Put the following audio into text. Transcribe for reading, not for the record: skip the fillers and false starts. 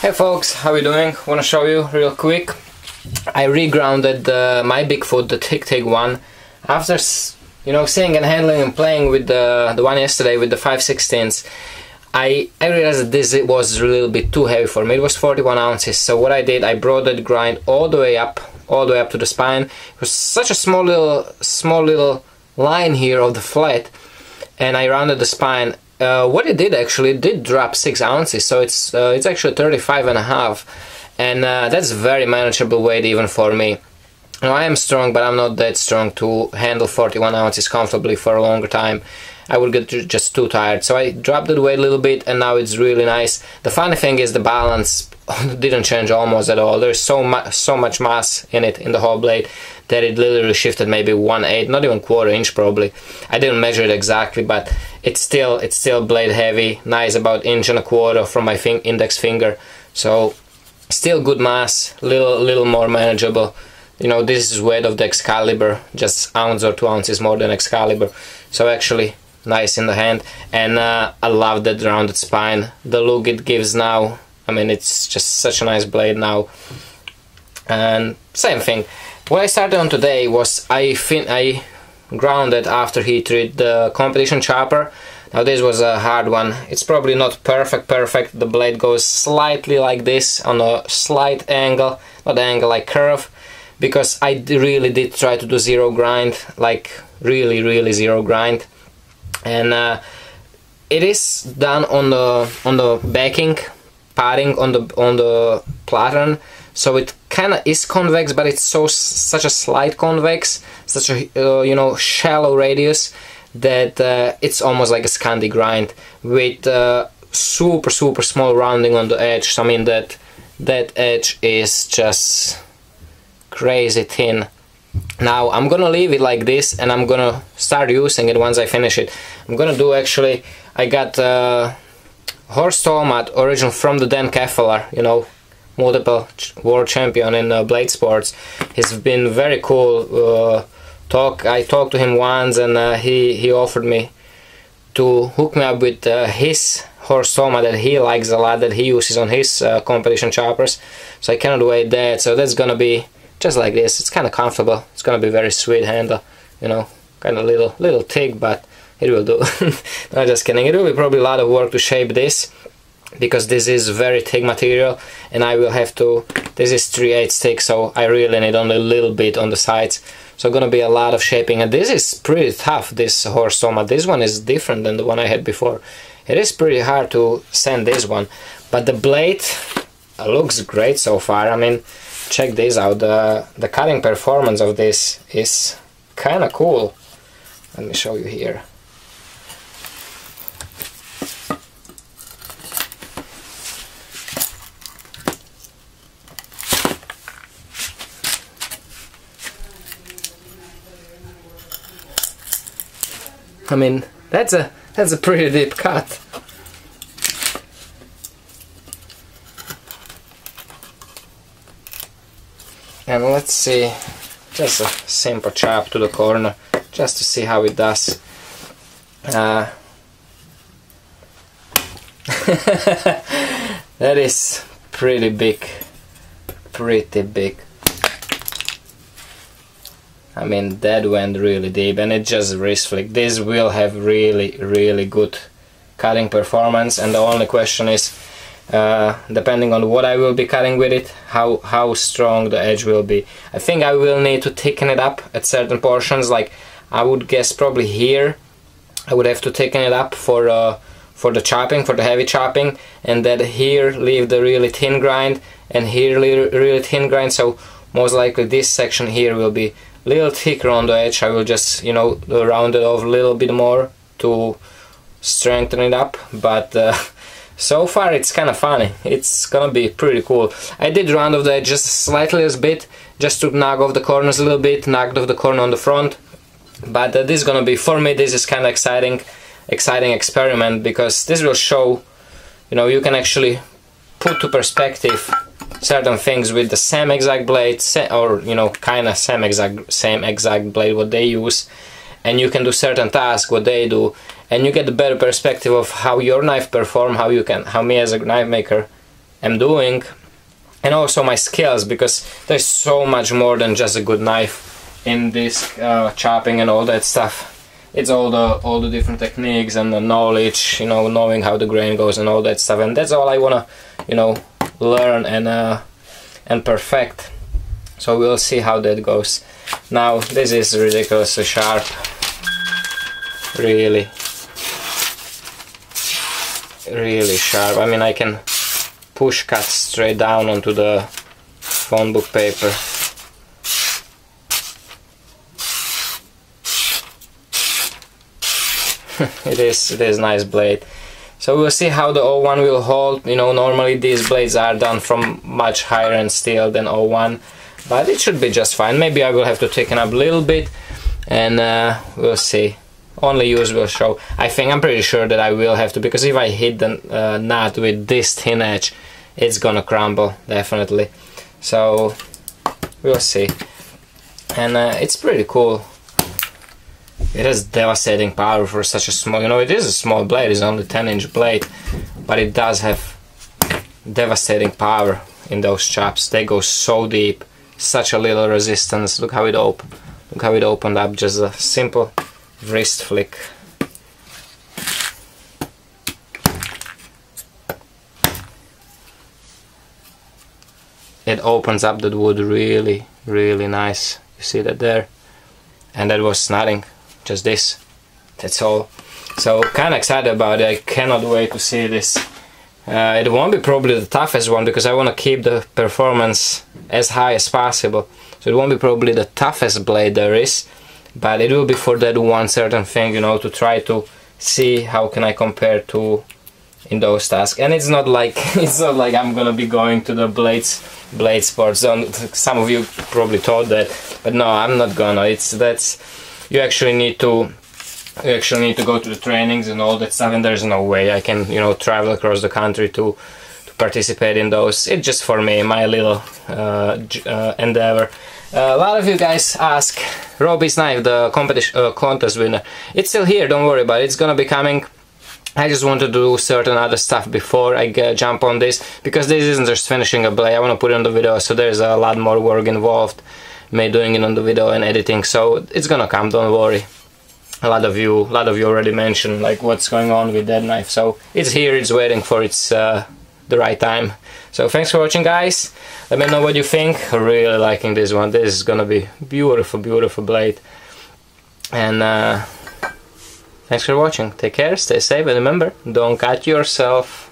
Hey folks, how you doing? Want to show you real quick. I regrounded my Bigfoot, the Tig one, after seeing and handling and playing with the one yesterday with the 5/16. I realized that this was a little bit too heavy for me. It was 41 ounces. So what I did, I brought that grind all the way up to the spine. It was such a small little line here of the flat, and I rounded the spine. What it did actually, it did drop 6 ounces, so it's actually 35.5, and that's very manageable weight even for me. Now, I am strong, but I'm not that strong to handle 41 ounces comfortably for a longer time. I would get just too tired, so I dropped the weight a little bit, and now it's really nice. The funny thing is the balance didn't change almost at all. There's so much mass in it, in the whole blade, that it literally shifted maybe 1/8, not even 1/4 inch probably. I didn't measure it exactly, but it's still blade heavy, nice, about 1.25 inches from my index finger. So still good mass, little more manageable. You know, this is weight of the Excalibur, just ounce or 2 ounces more than Excalibur. So actually nice in the hand, and I love that rounded spine. The look it gives now, I mean, it's just such a nice blade now. And same thing, what I started on today was I grounded after he treated the competition chopper. Now this was a hard one. It's probably not perfect. The blade goes slightly like this on a slight angle, not angle, like curve, because I really did try to do zero grind, like really zero grind. And it is done on the backing padding on the pattern, so it kind of is convex, but it's such a slight convex, such a shallow radius, that it's almost like a Scandi grind with super small rounding on the edge. So, I mean, that edge is just crazy thin. Now I'm gonna leave it like this, and I'm gonna start using it once I finish it. I'm gonna do, actually, I got horse toe mat original from the Dan Keffeler, multiple world champion in blade sports. He's been very cool. I talked to him once, and he offered me to hook me up with his horse toe mat that he likes a lot, that he uses on his competition choppers. So I cannot wait that. So that's gonna be just like this. It's kind of comfortable. It's gonna be very sweet handle, kind of little thick, but it will do. No, just kidding. It will be probably a lot of work to shape this, because this is very thick material, and I will have to. This is 3/8 thick, so I really need only a little bit on the sides. So gonna be a lot of shaping, and this is pretty tough. This horse soma. This one is different than the one I had before. It is pretty hard to sand this one, but the blade looks great so far. I mean, check this out. The cutting performance of this is kind of cool. Let me show you here. I mean, that's a pretty deep cut. And let's see, just a simple chop to the corner, just to see how it does. That is pretty big. I mean, that went really deep, and it just wrist flick. This will have really good cutting performance, and the only question is, depending on what I will be cutting with it, how strong the edge will be. I think I will need to thicken it up at certain portions. Like, I would guess probably here I would have to thicken it up for the chopping, for the heavy chopping, and then here leave the really thin grind, and here really thin grind. So most likely this section here will be a little thicker on the edge. I will just round it off a little bit more to strengthen it up, but so far it's kind of funny. It's gonna be pretty cool. I did round off the edge just slightly a bit, just to knock off the corners a little bit, knocked off the corner on the front. But this is gonna be, for me, this is kind of exciting experiment, because this will show, you can actually put to perspective certain things with the same exact blade, or kind of same exact blade what they use, and you can do certain tasks what they do, and you get a better perspective of how your knife perform, how me as a knife maker am doing, and also my skills, because there's so much more than just a good knife in this chopping and all that stuff. It's all the different techniques and the knowledge, you know, knowing how the grain goes and all that stuff, and that's all I wanna, you know, learn and perfect. So we'll see how that goes. Now this is ridiculously sharp, really sharp. I mean, I can push cut straight down onto the phone book paper. It is nice blade. So we'll see how the 01 will hold. You know, normally these blades are done from much higher end steel than 01, but it should be just fine. Maybe I will have to thicken up a little bit, and we'll see. Only use will show. I'm pretty sure that I will have to, because if I hit the nut with this thin edge, it's gonna crumble, definitely. So we'll see. And it's pretty cool. It has devastating power for such a small, you know, it is a small blade, it's only 10-inch blade, but it does have devastating power in those chops. They go so deep, such a little resistance. Look how it opened. Look how it opened up, just a simple wrist flick. It opens up that wood really, really nice. You see that there? And that was nothing, just this. That's all. So kinda excited about it. I cannot wait to see this. It won't be probably the toughest one, because I want to keep the performance as high as possible. So it won't be probably the toughest blade there is, but it will be for that one certain thing, you know, to try to see how can I compare to in those tasks. And it's not like I'm gonna be going to the blade sports zone. Some of you probably thought that, but no, I'm not gonna. You actually need to go to the trainings and all that stuff, and there's no way I can, you know, travel across the country to participate in those. It's just for me, my little endeavor. A lot of you guys ask, Robbie's knife, the contest winner. It's still here, don't worry about it. It's gonna be coming. I just want to do certain other stuff before I jump on this, because this isn't just finishing a blade. I want to put it on the video, so there's a lot more work involved, me doing it on the video and editing. So it's gonna come, don't worry. A lot of you already mentioned like what's going on with that knife. So it's here, it's waiting for its the right time. So thanks for watching, guys. Let me know what you think. I'm really liking this one. This is gonna be beautiful, beautiful blade. And thanks for watching. Take care, stay safe, and remember, don't cut yourself.